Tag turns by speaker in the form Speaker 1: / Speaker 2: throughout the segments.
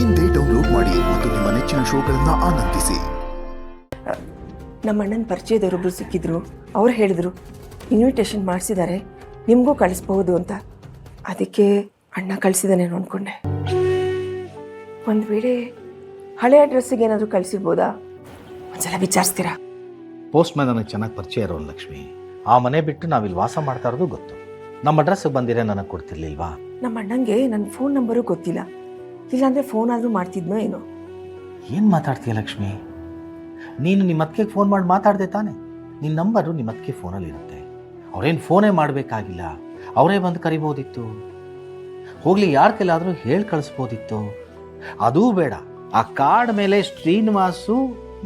Speaker 1: ಇಂದೇ ಡೌನ್ಲೋಡ್ ಮಾಡಿ ಮತ್ತು ನಿಮ್ಮ ನೆಚ್ಚಿನ ಶೋಗಳನ್ನು ಆನಂದಿಸಿ.
Speaker 2: ನಮ್ಮ ಅಣ್ಣನ ಪರಿಚಯದವರೊಬ್ಬರು ಸಿಕ್ಕಿದ್ರು. ಅವ್ರು ಹೇಳಿದರು ಇನ್ವಿಟೇಷನ್ ಮಾಡಿಸಿದ್ದಾರೆ, ನಿಮಗೂ ಕಳಿಸ್ಬಹುದು ಅಂತ. ಅದಕ್ಕೆ ಅಣ್ಣ ಕಳಿಸಿದಾನೇನೋ ಅಂದ್ಕೊಂಡೆ. ಒಂದು ವೇಳೆ ಹಳೆ ಅಡ್ರೆಸ್ಸಿಗೆ ಏನಾದರೂ ಕಳಿಸಿರ್ಬೋದಾ? ಒಂದ್ಸಲ ವಿಚಾರಿಸ್ತೀರಾ?
Speaker 3: ಪೋಸ್ಟ್ ಮ್ಯಾನ್ ನನಗೆ ಚೆನ್ನಾಗಿ ಪರಿಚಯ ಇರೋನು ಲಕ್ಷ್ಮಿ. ಆ ಮನೆ ಬಿಟ್ಟು ನಾವಿಲ್ಲಿ ವಾಸ ಮಾಡ್ತಾ ಇರೋದು ಗೊತ್ತು. ನಮ್ಮ ಅಡ್ರೆಸ್ಗೆ ಬಂದಿರೇ ನನಗೆ ಕೊಡ್ತಿರ್ಲಿಲ್ವಾ?
Speaker 2: ನಮ್ಮ ಅಣ್ಣಂಗೆ ನನ್ನ ಫೋನ್ ನಂಬರು ಗೊತ್ತಿಲ್ಲ. ಇಲ್ಲಾಂದರೆ ಫೋನ್ ಆದರೂ ಮಾಡ್ತಿದ್ನೋ ಏನೋ.
Speaker 3: ಏನು ಮಾತಾಡ್ತೀಯ ಲಕ್ಷ್ಮಿ? ನೀನು ನಿಮ್ಮ ಅತ್ತಿಗೆ ಫೋನ್ ಮಾಡಿ ಮಾತಾಡ್ದೆ ತಾನೆ? ನಿನ್ನ ನಂಬರು ನಿಮ್ಮ ಅತ್ತಿಗೆ ಫೋನಲ್ಲಿ ಇರುತ್ತೆ. ಅವ್ರೇನು ಫೋನೇ ಮಾಡಬೇಕಾಗಿಲ್ಲ, ಅವರೇ ಬಂದು ಕರಿಬೋದಿತ್ತು. ಹೋಗಲಿ, ಯಾರ ಕೈಲಾದರೂ ಹೇಳಿ ಕಳಿಸ್ಬೋದಿತ್ತು. ಅದೂ ಬೇಡ, ಆ ಕಾರ್ಡ್ ಮೇಲೆ ಶ್ರೀನಿವಾಸು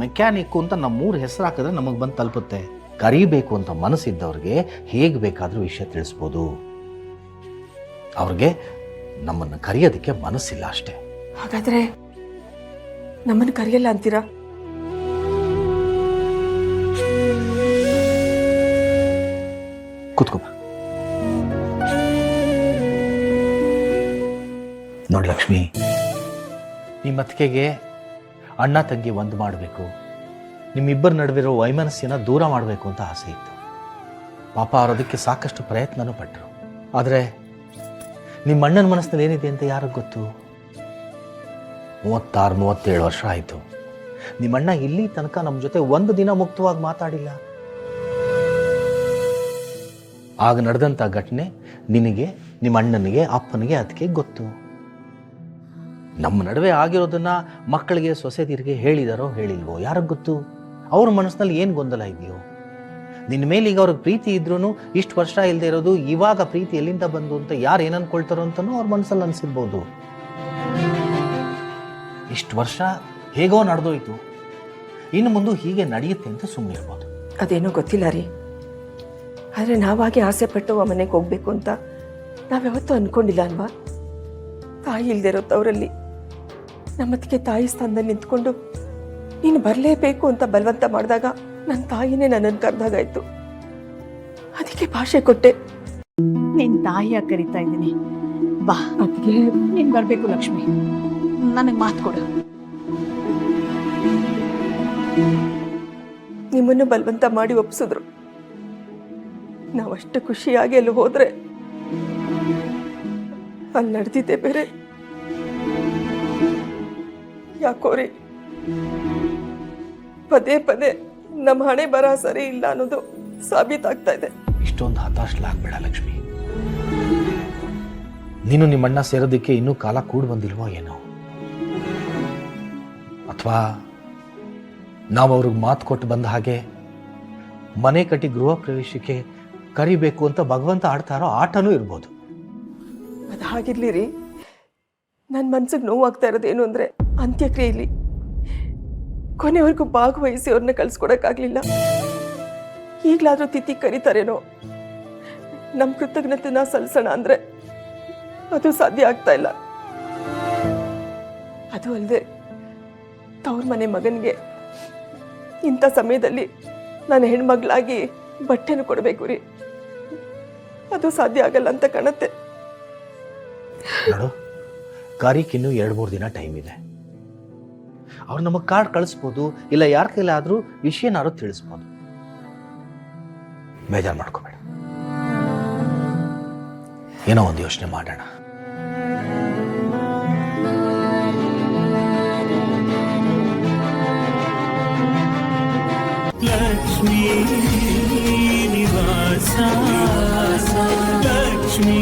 Speaker 3: ಮೆಕ್ಯಾನಿಕ್ಕು ಅಂತ ನಮ್ಮೂರು ಹೆಸರು ಹಾಕಿದ್ರೆ ನಮಗೆ ಬಂದು ತಲುಪುತ್ತೆ. ಕರಿಬೇಕು ಅಂತ ಮನಸ್ಸಿದ್ದವ್ರಿಗೆ ಹೇಗೆ ಬೇಕಾದರೂ ವಿಷಯ ತಿಳಿಸ್ಬೋದು. ಅವ್ರಿಗೆ ನಮ್ಮನ್ನು ಕರೆಯೋದಕ್ಕೆ ಮನಸ್ಸಿಲ್ಲ ಅಷ್ಟೇ.
Speaker 2: ಹಾಗಾದರೆ ನಮ್ಮನ್ನು ಕರೆಯಲ್ಲ ಅಂತೀರಾ?
Speaker 3: ಕೂತ್ಕೋ. ನೋಡಿ ಲಕ್ಷ್ಮಿ, ನಿಮ್ಮ ಅತ್ತಿಗೆಗೆ ಅಣ್ಣ ತಂಗಿ ಒಂದು ಮಾಡಬೇಕು, ನಿಮ್ಮಿಬ್ಬರ ನಡುವಿರೋ ವೈಮನಸ್ಸಿನ ದೂರ ಮಾಡಬೇಕು ಅಂತ ಆಸೆ ಇತ್ತು. ಪಾಪ ಅವರದಕ್ಕೆ ಸಾಕಷ್ಟು ಪ್ರಯತ್ನನೂ ಪಟ್ಟರು. ಆದರೆ ನಿಮ್ಮ ಅಣ್ಣನ ಮನಸ್ಸಿನಲ್ಲಿ ಏನಿದೆ ಅಂತ ಯಾರಿಗೆ ಗೊತ್ತು? 36-37 ವರ್ಷ ಆಯಿತು. ನಿಮ್ಮಣ್ಣ ಇಲ್ಲಿ ತನಕ ನಮ್ಮ ಜೊತೆ ಒಂದು ದಿನ ಮುಕ್ತವಾಗಿ ಮಾತಾಡಿಲ್ಲ. ಆಗ ನಡೆದಂಥ ಘಟನೆ ನಿನಗೆ, ನಿಮ್ಮ ಅಣ್ಣನಿಗೆ, ಅಪ್ಪನಿಗೆ, ಅದಕ್ಕೆ ಗೊತ್ತು. ನಮ್ಮ ನಡುವೆ ಆಗಿರೋದನ್ನ ಮಕ್ಕಳಿಗೆ, ಸೊಸೆದಿರಿಗೆ ಹೇಳಿದಾರೋ ಹೇಳಿಲ್ವೋ ಯಾರಿಗೆ ಗೊತ್ತು? ಅವ್ರ ಮನಸ್ಸಿನಲ್ಲಿ ಏನು ಗೊಂದಲ ಇದೆಯೋ? ನಿನ್ನ ಮೇಲೆ ಈಗ ಅವ್ರಿಗೆ ಪ್ರೀತಿ ಇದ್ರೂ ಇಷ್ಟು ವರ್ಷ ಇಲ್ಲದೆ ಇರೋದು ಇವಾಗ ಪ್ರೀತಿ ಎಲ್ಲಿಂದ ಬಂದು ಅಂತ ಯಾರು ಏನು ಅನ್ಕೊಳ್ತಾರೋ ಅಂತನೂ ಅವ್ರ ಮನಸ್ಸಲ್ಲಿ ಅನಿಸಿರ್ಬೋದು. ಇಷ್ಟು ವರ್ಷ ಹೇಗೋ ನಡೆದೋಯ್ತು, ಇನ್ನು ಮುಂದೆ ಹೀಗೆ ನಡೆಯುತ್ತೆ ಅಂತ ಸುಮ್ಮನೆ ಇರ್ಬೋದು.
Speaker 2: ಅದೇನೋ ಗೊತ್ತಿಲ್ಲ ರೀ. ಆದರೆ ನಾವಾಗೆ ಆಸೆ ಪಟ್ಟು ಆ ಮನೆಗೆ ಹೋಗ್ಬೇಕು ಅಂತ ನಾವ್ಯಾವತ್ತೂ ಅಂದ್ಕೊಂಡಿಲ್ಲ ಅಲ್ವಾ? ತಾಯಿ ಇಲ್ಲದೆ ಇರೋ ತವರಲ್ಲಿ ನಮ್ಮತ್ತಿಗೆ ತಾಯಿ ಸ್ಥಾನದಲ್ಲಿ ನಿಂತ್ಕೊಂಡು ನೀನು ಬರಲೇಬೇಕು ಅಂತ ಬಲವಂತ ಮಾಡಿದಾಗ ನನ್ನ ತಾಯಿನೇ ನನ್ನನ್ನು ಕರೆದಾಗಾಯ್ತು. ಅದಕ್ಕೆ ಭಾಷೆ ಕೊಟ್ಟೆ.
Speaker 4: ನಿನ್ನ ತಾಯಿಯಾಗಿ ಕರಿತಾ ಇದ್ದೀನಿ, ಬಾ.
Speaker 2: ಅದಕ್ಕೆ
Speaker 4: ನೀನು ಬರಬೇಕು ಲಕ್ಷ್ಮಿ, ನನಗೆ ಮಾತು ಕೊಡು.
Speaker 2: ನಿಮ್ಮನ್ನು ಬಲವಂತ ಮಾಡಿ ಒಪ್ಸಿದ್ರು. ನಾವಷ್ಟು ಖುಷಿಯಾಗಿ ಅಲ್ಲಿ ಹೋದ್ರೆ ಅಲ್ಲಿ ನಡೆದಿದ್ದೆ ಬೇರೆ. ಯಾಕೋ ರೀ, ಪದೇ ಪದೇ ನಮ್ಮ ಹಣೆ ಬರ ಸರಿ ಇಲ್ಲ ಅನ್ನೋದು ಸಾಬೀತಾಗ್ತಾ ಇದೆ.
Speaker 3: ಇಷ್ಟೊಂದು ಹತಾಶಲಾಗಬೇಡ ಲಕ್ಷ್ಮಿ. ನೀನು ನಿಮ್ಮಣ್ಣ ಸೇರೋದಕ್ಕೆ ಇನ್ನೂ ಕಾಲ ಕೂಡಿ ಬಂದಿಲ್ವೋ ಏನೋ? ಅಥವಾ ನಾವು ಅವ್ರಿಗೆ ಮಾತು ಕೊಟ್ಟು ಬಂದ ಹಾಗೆ ಮನೆ ಕಟ್ಟಿ ಗೃಹ ಪ್ರವೇಶಕ್ಕೆ ಕರಿಬೇಕು ಅಂತ ಭಗವಂತ ಆಡ್ತಾರೋ ಆಟನೂ ಇರ್ಬೋದು.
Speaker 2: ಅದು ಹಾಗಿರ್ಲಿ ರೀ. ನನ್ನ ಮನ್ಸಿಗೆ ನೋವಾಗ್ತಾ ಇರೋದೇನು ಅಂದರೆ ಅಂತ್ಯಕ್ರಿಯೆಯಲ್ಲಿ ಕೊನೆವರೆಗೂ ಭಾಗವಹಿಸಿ ಅವ್ರನ್ನ ಕಳ್ಸ್ಕೊಡಕ್ಕಾಗ್ಲಿಲ್ಲ. ಈಗಲಾದರೂ ತಿಥಿ ಕರೀತಾರೇನೋ, ನಮ್ಮ ಕೃತಜ್ಞತೆನ ಸಲ್ಲಿಸೋಣ ಅಂದರೆ ಅದು ಸಾಧ್ಯ ಆಗ್ತಾ ಇಲ್ಲ. ಅದು ಅಲ್ಲದೆ ತವ್ರ ಮನೆ ಮಗನಿಗೆ ಇಂಥ ಸಮಯದಲ್ಲಿ ನಾನು ಹೆಣ್ಮಗಳಾಗಿ ಬಟ್ಟೆನೂ ಕೊಡಬೇಕು ರೀ. ಅದು ಸಾಧ್ಯ ಆಗಲ್ಲ ಅಂತ ಕಾಣುತ್ತೆ.
Speaker 3: ನೋಡು, ಕಾರ್ಯಕ್ಕಿನ್ನೂ 2-3 ದಿನ ಟೈಮ್ ಇದೆ. ಅವ್ರು ನಮಗೆ ಕಾರ್ಡ್ ಕಳಿಸ್ಬೋದು, ಇಲ್ಲ ಯಾರ ಕೈಲಾದ್ರೂ ವಿಷಯನಾರು ತಿಳಿಸ್ಬೋದು. ಬೇಜಾರು ಮಾಡ್ಕೋಬೇಡ, ಏನೋ ಒಂದು ಯೋಚನೆ ಮಾಡೋಣ.
Speaker 5: ಲಕ್ಷ್ಮೀ ನಿವಾಸ, ಲಕ್ಷ್ಮೀ